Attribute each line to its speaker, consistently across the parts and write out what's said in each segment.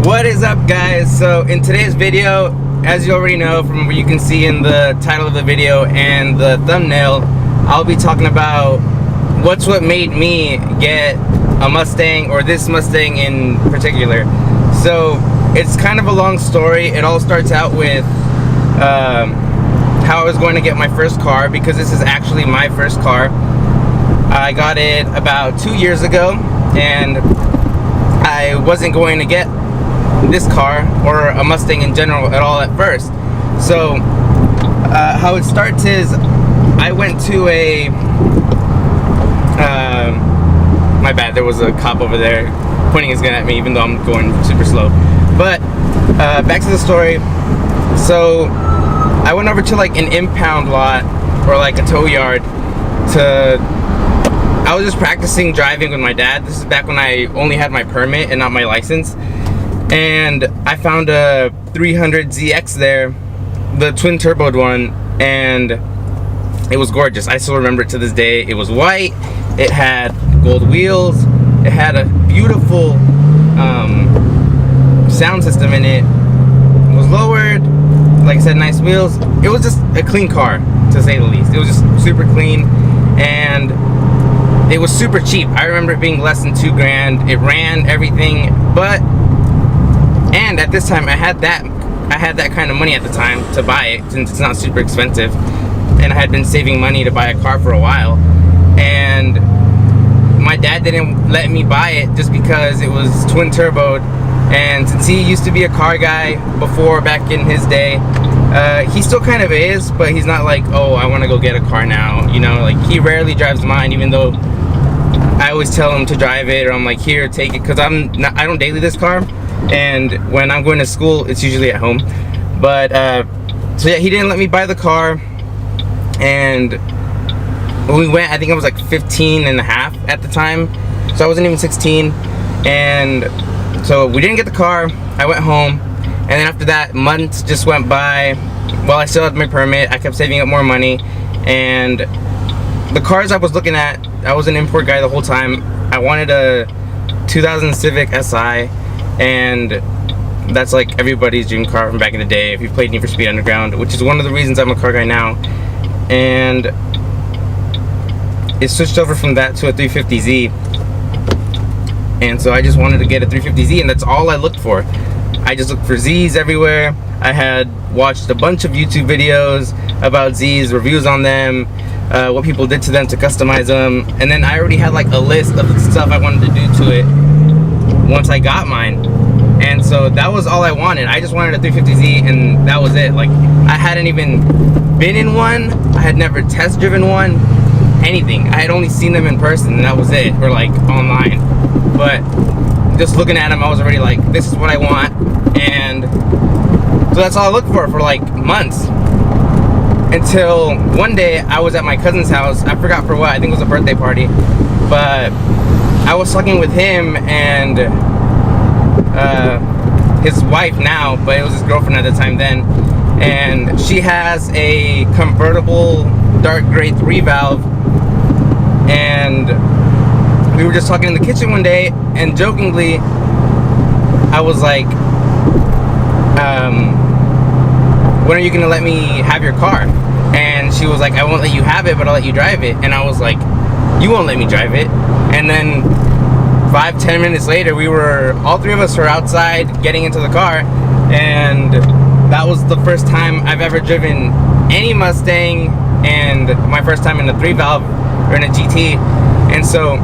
Speaker 1: What is up, guys? So in today's video, as you already know from what you can see in the title of the video and the thumbnail, I'll be talking about what made me get a Mustang, or this Mustang in particular. So it's kind of a long story. It all starts out with how I was going to get my first car, because this is actually my first car. I got it about 2 years ago, and I wasn't going to get this car or a Mustang in general at all at first. So how it starts is I went to a my bad, there was a cop over there pointing his gun at me even though I'm going super slow. But back to the story. So I went over to like an impound lot or like a tow yard I was just practicing driving with my dad. This is back when I only had my permit and not my license. And I found a 300ZX there, the twin turboed one, and it was gorgeous. I still remember it to this day. It was white, it had gold wheels, it had a beautiful sound system in it. It was lowered, like I said, nice wheels. It was just a clean car, to say the least. It was just super clean, and it was super cheap. I remember it being less than $2 grand. It ran everything, and at this time I had that kind of money at the time to buy it, since it's not super expensive, and I had been saving money to buy a car for a while. And my dad didn't let me buy it just because it was twin turboed, and since he used to be a car guy before, back in his day, he still kind of is, but he's not like, oh, I want to go get a car now, you know. Like, he rarely drives mine, even though I always tell him to drive it, or I'm like, here, take it, because I don't daily this car, and when I'm going to school, it's usually at home. But so yeah, he didn't let me buy the car, and when we went, I think I was like 15 and a half at the time, so I wasn't even 16. And so we didn't get the car. I went home, and then after that, months just went by. While I still had my permit, I kept saving up more money, and the cars I was looking at, I was an import guy the whole time. I wanted a 2000 Civic Si, and that's like everybody's dream car from back in the day if you played Need for Speed Underground, which is one of the reasons I'm a car guy now. And it switched over from that to a 350Z, and so I just wanted to get a 350Z, and that's all I looked for. I just looked for Z's everywhere. I had watched a bunch of YouTube videos about Z's, reviews on them, what people did to them to customize them, and then I already had like a list of the stuff I wanted to do to it once I got mine. And so that was all I wanted. I just wanted a 350Z, and that was it. Like, I hadn't even been in one, I had never test driven one, anything. I had only seen them in person, and that was it, or like online. But just looking at them, I was already like, this is what I want. And so that's all I looked for like months, until one day I was at my cousin's house. I forgot for what, I think it was a birthday party, but I was talking with him and his wife now, but it was his girlfriend at the time then, and she has a convertible dark gray 3-valve, and we were just talking in the kitchen one day, and jokingly I was like, when are you gonna let me have your car? And she was like, I won't let you have it, but I'll let you drive it. And I was like, you won't let me drive it. And then 5-10 minutes later, all three of us were outside getting into the car, and that was the first time I've ever driven any Mustang, and my first time in a 3-valve or in a GT. And so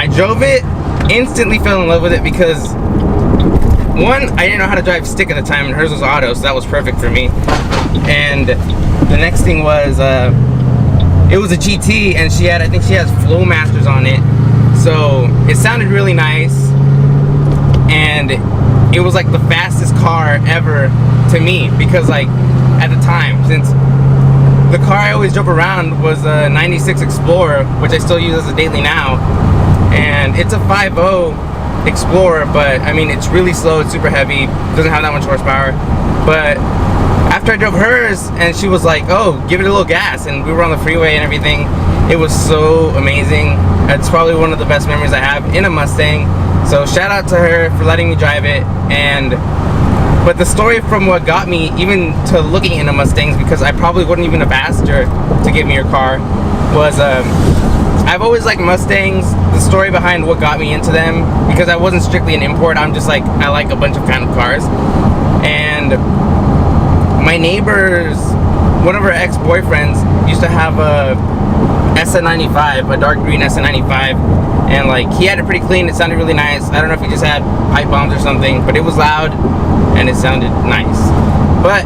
Speaker 1: I drove it, instantly fell in love with it, because one, I didn't know how to drive stick at the time, and hers was auto, so that was perfect for me. And the next thing was, it was a GT, and I think she has Flow Masters on it, so it sounded really nice, and it was like the fastest car ever to me, because like at the time, since the car I always drove around was a 96 Explorer, which I still use as a daily now, and it's a 5.0 Explorer, but I mean, it's really slow, it's super heavy, doesn't have that much horsepower. But after I drove hers, and she was like, oh, give it a little gas, and we were on the freeway and everything, it was so amazing. It's probably one of the best memories I have in a Mustang. So shout out to her for letting me drive it. But the story from what got me even to looking into Mustangs, because I probably wouldn't even have asked her to give me her car, was I've always liked Mustangs. The story behind what got me into them, because I wasn't strictly an import, I'm just like, I like a bunch of kind of cars. And my neighbors, one of her ex-boyfriends used to have a SN95, a dark green SN95, and like he had it pretty clean. It sounded really nice. I don't know if he just had pipe bombs or something, but it was loud and it sounded nice. But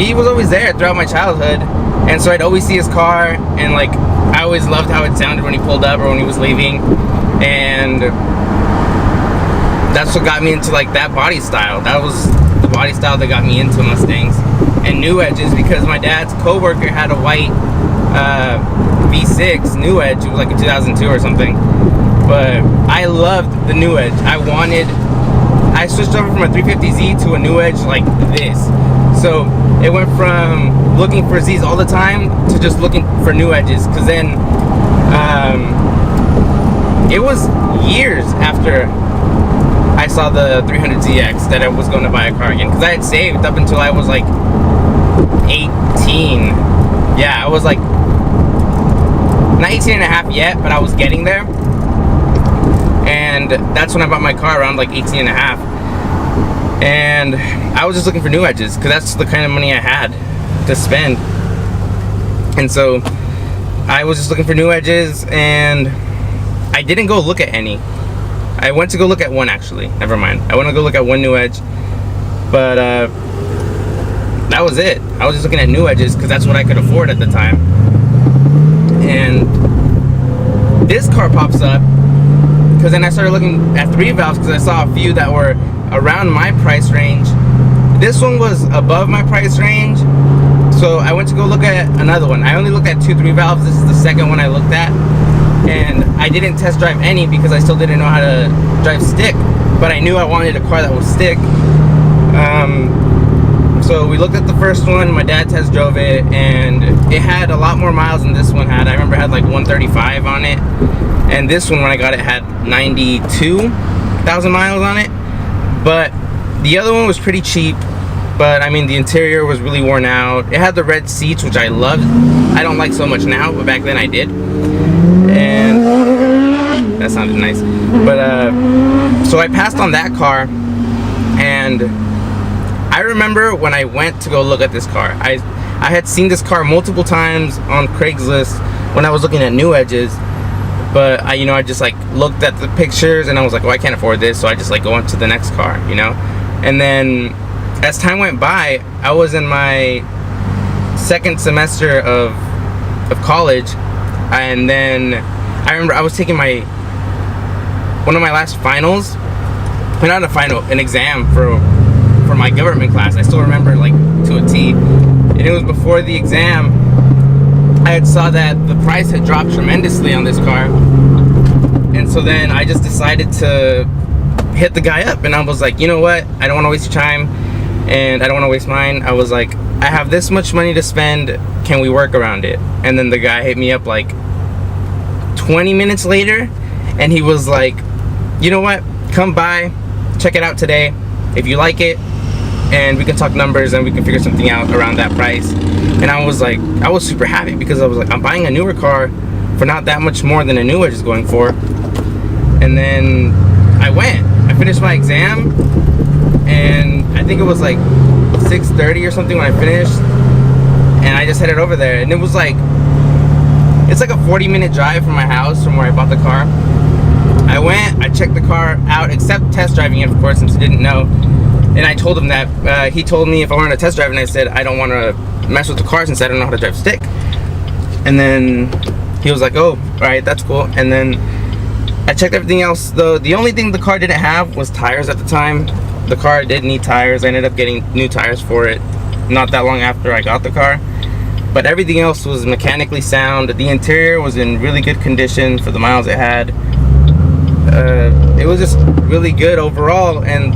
Speaker 1: he was always there throughout my childhood, and so I'd always see his car, and like I always loved how it sounded when he pulled up or when he was leaving, and that's what got me into like that body style. That was the body style that got me into Mustangs and new edges, because my dad's coworker had a white V6 new edge. It was like a 2002 or something, but I loved the new edge. I switched over from a 350Z to a new edge like this. So it went from looking for Z's all the time to just looking for new edges, because then it was years after I saw the 300ZX that I was going to buy a car again, because I had saved up until I was like 18. Yeah, I was like not 18 and a half yet, but I was getting there. And that's when I bought my car, around like 18 and a half. And I was just looking for new edges, because that's the kind of money I had to spend. And so I was just looking for new edges, and I didn't go look at any. I went to go look at one, actually. Never mind. I went to go look at one new edge, but that was it. I was just looking at new edges because that's what I could afford at the time. And this car pops up, because then I started looking at 3 valves, because I saw a few that were around my price range. This one was above my price range, so I went to go look at another one. I only looked at 2 3 valves. This is the second one I looked at, and I didn't test drive any because I still didn't know how to drive stick, but I knew I wanted a car that would stick. So we looked at the first one. My dad test drove it, and it had a lot more miles than this one had. I remember it had like 135 on it, and this one, when I got it, had 92,000 miles on it. But the other one was pretty cheap, but I mean the interior was really worn out. It had the red seats, which I loved. I don't like so much now, but back then I did. And that sounded nice. But so I passed on that car, and I remember when I went to go look at this car, I had seen this car multiple times on Craigslist when I was looking at new edges. But I just like looked at the pictures, and I was like, oh, I can't afford this, so I just like go on to the next car, And then as time went by, I was in my second semester of college, and then I remember I was taking one of my last finals, not a final, an exam for my government class. I still remember like to a T, and it was before the exam. I had saw that the price had dropped tremendously on this car, and so then I just decided to hit the guy up, and I was like, you know what, I don't want to waste your time, and I don't want to waste mine. I was like, I have this much money to spend, can we work around it? And then the guy hit me up like 20 minutes later, and he was like, you know what, come by, check it out today, if you like it, and we can talk numbers and we can figure something out around that price. And I was like, I was super happy, because I was like, I'm buying a newer car for not that much more than a new edge is going for. And then I finished my exam, and I think it was like 6:30 or something when I finished, and I just headed over there. And it was like, it's like a 40-minute drive from my house, from where I bought the car. I went, I checked the car out, except test driving it, of course, since he didn't know. And I told him that, he told me if I wanted to test drive, and I said, I don't want to mess with the car since I don't know how to drive stick. And then he was like, oh, alright, that's cool. And then I checked everything else, though. The only thing the car didn't have was tires at the time. The car did need tires. I ended up getting new tires for it not that long after I got the car. But everything else was mechanically sound. The interior was in really good condition for the miles it had. It was just really good overall. And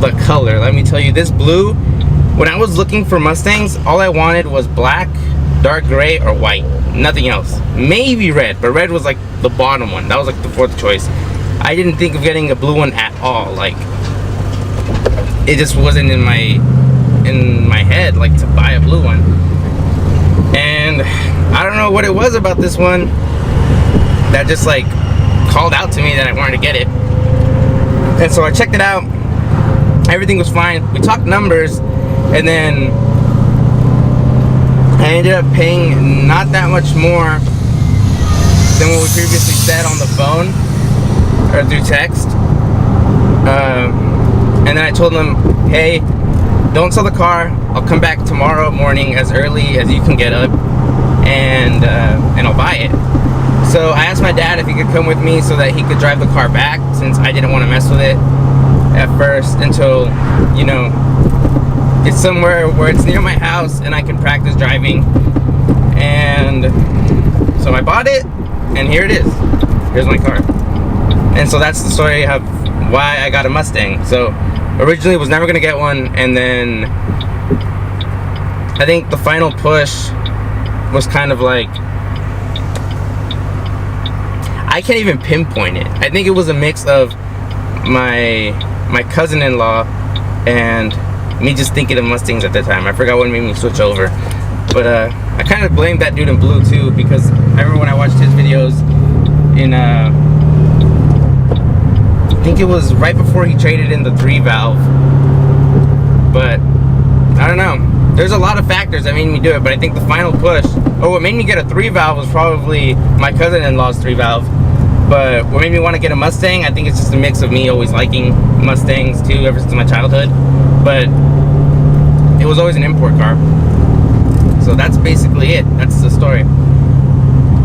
Speaker 1: the color, let me tell you, this blue, when I was looking for Mustangs, all I wanted was black, dark gray, or white. Nothing else. Maybe red, but red was like the bottom one. That was like the fourth choice. I didn't think of getting a blue one at all. Like, it just wasn't in my head, like, to buy a blue one. And I don't know what it was about this one that just like called out to me that I wanted to get it. And so I checked it out. Everything was fine. We talked numbers, and then I ended up paying not that much more than what we previously said on the phone or through text. And then I told them, hey, don't sell the car. I'll come back tomorrow morning as early as you can get up, and I'll buy it. So I asked my dad if he could come with me so that he could drive the car back, since I didn't want to mess with it at first until, you know, it's somewhere where it's near my house and I can practice driving. And so I bought it, and here it is. Here's my car. And so that's the story of why I got a Mustang. So originally was never gonna get one, and then I think the final push was kind of like, I can't even pinpoint it. I think it was a mix of my cousin-in-law and me just thinking of Mustangs at the time. I forgot what made me switch over, but I kind of blamed that dude in blue too, because I remember when I watched his videos in I think it was right before he traded in the 3-valve. But I don't know, there's a lot of factors that made me do it, but I think the final push, or what made me get a 3-valve, was probably my cousin-in-law's 3-valve. But what made me want to get a Mustang, I think it's just a mix of me always liking Mustangs too, ever since my childhood. But it was always an import car. So that's basically it. That's the story.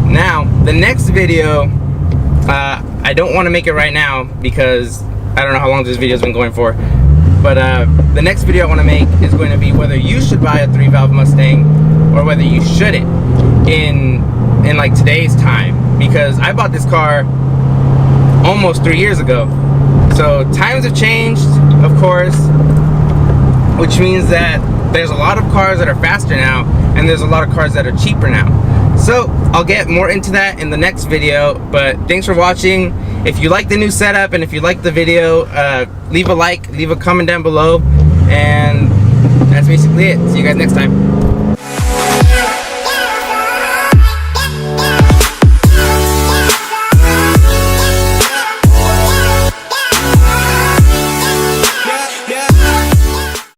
Speaker 1: Now, the next video, I don't want to make it right now because I don't know how long this video's been going for. But the next video I want to make is going to be whether you should buy a 3-valve Mustang or whether you shouldn't in like today's time. Because I bought this car almost 3 years ago. So times have changed, of course, which means that there's a lot of cars that are faster now, and there's a lot of cars that are cheaper now. So I'll get more into that in the next video, but thanks for watching. If you like the new setup and if you like the video, leave a like, leave a comment down below, and that's basically it. See you guys next time.